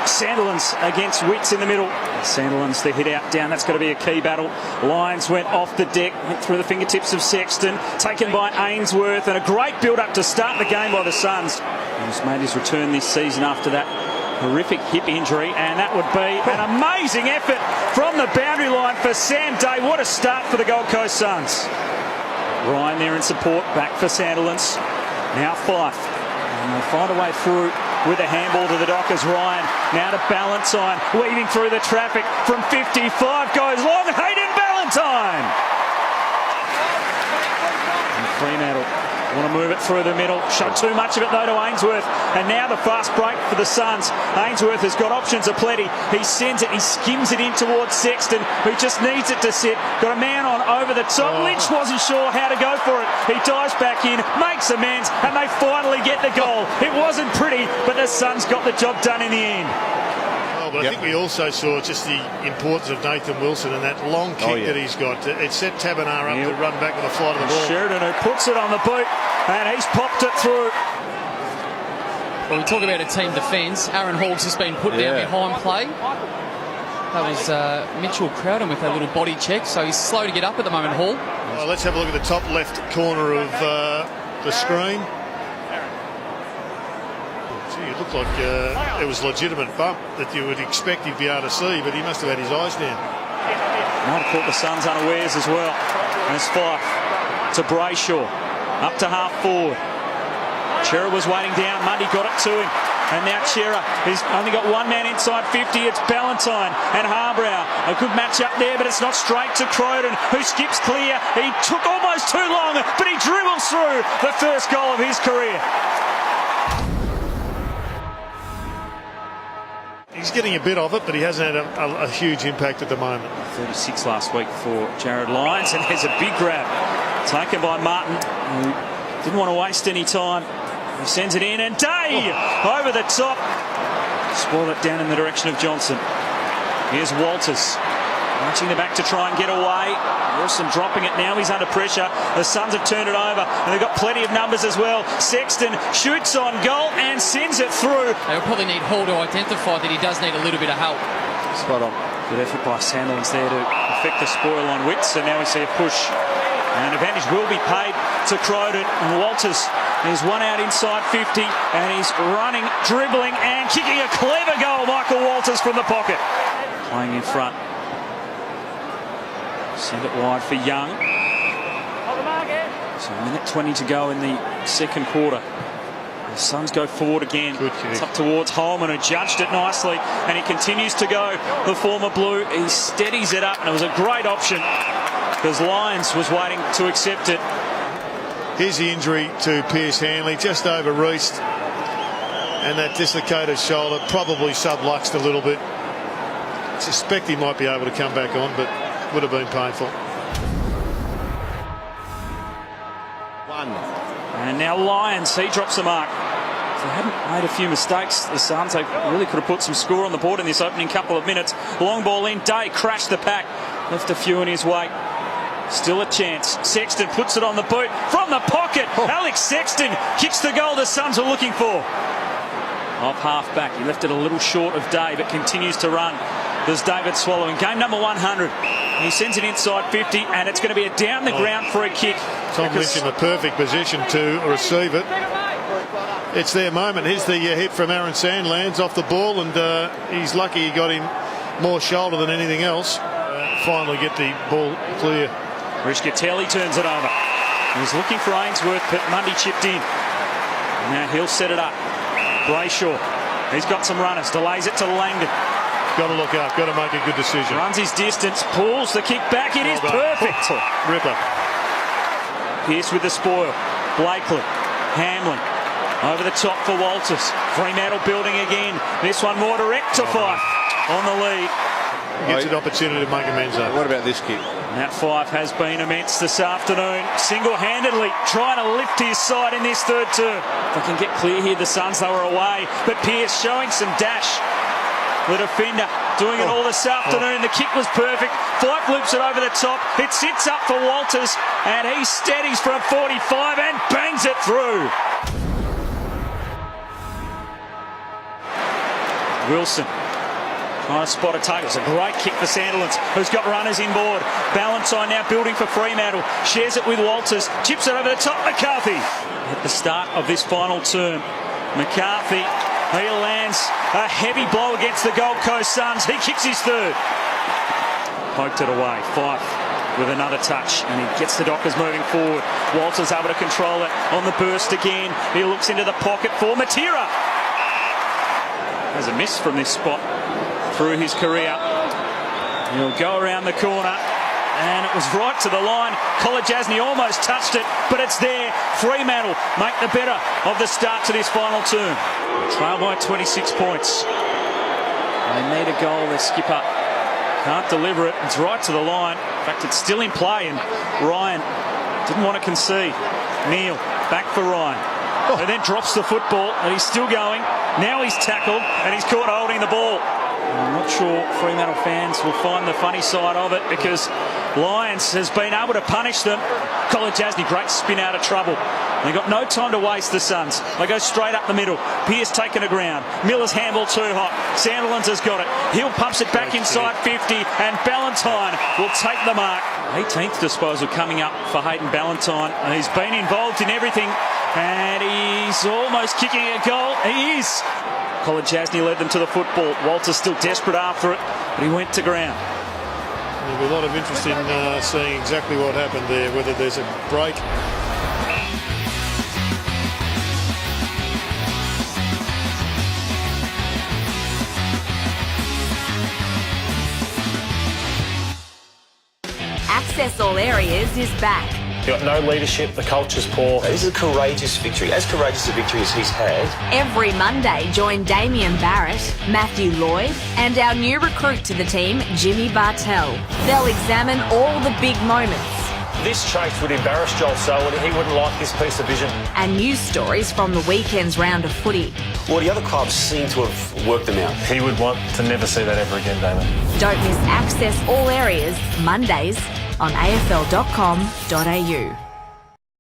Sandilands against Witts in the middle. Sandilands the hit out down. That's got to be a key battle. Lyons went off the deck, went through the fingertips of Sexton, taken by Ainsworth, and a great build-up to start the game by the Suns. He's made his return this season after that horrific hip injury, and that would be an amazing effort from the boundary line for Sam Day. What a start for the Gold Coast Suns. Ryan there in support, back for Sandilands. Now Fife, and they find a way through with a handball to the Dockers. Ryan now to Ballantyne, weaving through the traffic from 55, goes long, Hayden Ballantyne. And Fremantle want to move it through the middle, shot too much of it though to Ainsworth, and now the fast break for the Suns. Ainsworth has got options aplenty. He sends it, he skims it in towards Sexton, who just needs it to sit. Got a man on over the top. Lynch wasn't sure how to go for it. He dives back in, makes amends, and they finally get the goal. It wasn't pretty, but the Suns got the job done in the end. But I think we also saw just the importance of Nathan Wilson and that long kick that he's got. It set Tabernar up to run back with a flight of the ball. Sheridan who puts it on the boot, and he's popped it through. Well, we talk about a team defence. Aaron Hall's just been put down behind play. That was Mitchell Crowden with that little body check, so he's slow to get up at the moment, Hall. Well, let's have a look at the top left corner of the screen. It looked like it was a legitimate bump that you would expect he'd be able to see, but he must have had his eyes down. Might have caught the Suns unawares as well. And it's Fife to Brayshaw, up to half forward. Chera was waiting down, Mundy got it to him, and now Chera has only got one man inside 50. It's Ballantyne and Harbrow. A good match up there, but it's not straight to Croydon, who skips clear. He took almost too long, but he dribbles through the first goal of his career. He's getting a bit of it, but he hasn't had a huge impact at the moment. 36 last week for Jared Lyons, and there's a big grab taken by Martin, who didn't want to waste any time. He sends it in, and Day over the top. Spoil it down in the direction of Johnson. Here's Walters, marching the back to try and get away. Wilson dropping it now, he's under pressure. The Suns have turned it over, and they've got plenty of numbers as well. Sexton shoots on goal and sends it through. They'll probably need Hall to identify that he does need a little bit of help. Spot on. Good effort by Sandilands there to affect the spoil on Witts, and now we see a push. And advantage will be paid to Croydon, and Walters is one out inside 50, and he's running, dribbling and kicking a clever goal. Michael Walters from the pocket. Playing in front. Send it wide for Young. So a minute 20 to go in the second quarter. The Suns go forward again. It's up towards Holman, who judged it nicely, and he continues to go. The former Blue, he steadies it up, and it was a great option because Lyons was waiting to accept it. Here's the injury to Pierce Hanley, just over wrist, and that dislocated shoulder probably subluxed a little bit. Suspect he might be able to come back on, but would have been painful. And now Lyons, he drops the mark. If they hadn't made a few mistakes, the Suns, they really could have put some score on the board in this opening couple of minutes. Long ball in, Day crashed the pack, left a few in his wake. Still a chance. Sexton puts it on the boot from the pocket. Alex Sexton kicks the goal the Suns are looking for. Off half back, he left it a little short of Day, but continues to run. There's David Swallow in game number 100. He sends it inside 50, and it's going to be a down the ground for a kick. Tom Lynch in the perfect position to receive it. It's their moment. Here's the hit from Aaron Sandlands off the ball, and he's lucky he got him more shoulder than anything else. Finally get the ball clear. Rishkatelli turns it over. He's looking for Ainsworth, but Mundy chipped in. Now he'll set it up. Brayshaw, he's got some runners, delays it to Langdon. Got to look up, got to make a good decision. Runs his distance, pulls the kick back, it is perfect. Ripper. Pierce with the spoil. Blakely, Hamlin, over the top for Walters. Fremantle building again. This one more direct to Fife on the lead. Gets an opportunity to make amends up. What about this kick? Nat Fife has been immense this afternoon, single-handedly trying to lift his side in this third term. If they can get clear here, the Suns, they were away, but Pierce showing some dash. The defender doing it all this afternoon. The kick was perfect. Fife loops it over the top. It sits up for Walters, and he steadies from 45 and bangs it through. Wilson trying to spot a target. It's a great kick for Sandilands, who's got runners inboard. Ballantyne now building for Fremantle. Shares it with Walters. Chips it over the top. McCarthy at the start of this final term. McCarthy, he lands a heavy blow against the Gold Coast Suns. He kicks his third. Poked it away. Fife with another touch, and he gets the Dockers moving forward. Walters able to control it on the burst again. He looks into the pocket for Matera. There's a miss from this spot through his career. He'll go around the corner, and it was right to the line. Kolodjasny almost touched it, but it's there. Fremantle make the better of the start to this final term. Trail by 26 points. They need a goal. Their skipper can't deliver it. It's right to the line. In fact, it's still in play, and Ryan didn't want to concede. Neil back for Ryan. And then drops the football, and he's still going. Now he's tackled, and he's caught holding the ball. I'm not sure Fremantle fans will find the funny side of it, because Lyons has been able to punish them. Kolodjasny, great spin out of trouble. They've got no time to waste, the Suns. They go straight up the middle. Pearce taken to ground. Miller's handball too hot. Sandilands has got it. Hill pumps it back inside 50, and Ballantyne will take the mark. 18th disposal coming up for Hayden Ballantyne. And he's been involved in everything, and he's almost kicking a goal. He is. Kolodjasny led them to the football. Walter's still desperate after it, but he went to ground. There'll be a lot of interest in seeing exactly what happened there, whether there's a break. Access All Areas is back. You've got no leadership, the culture's poor. This is a courageous victory, as courageous a victory as he's had. Every Monday, join Damien Barrett, Matthew Lloyd, and our new recruit to the team, Jimmy Bartell. They'll examine all the big moments. This chase would embarrass Joel Selwood. He wouldn't like this piece of vision. And news stories from the weekend's round of footy. Well, the other clubs seem to have worked them out. He would want to never see that ever again, Damon. Don't miss Access All Areas, Mondays on afl.com.au.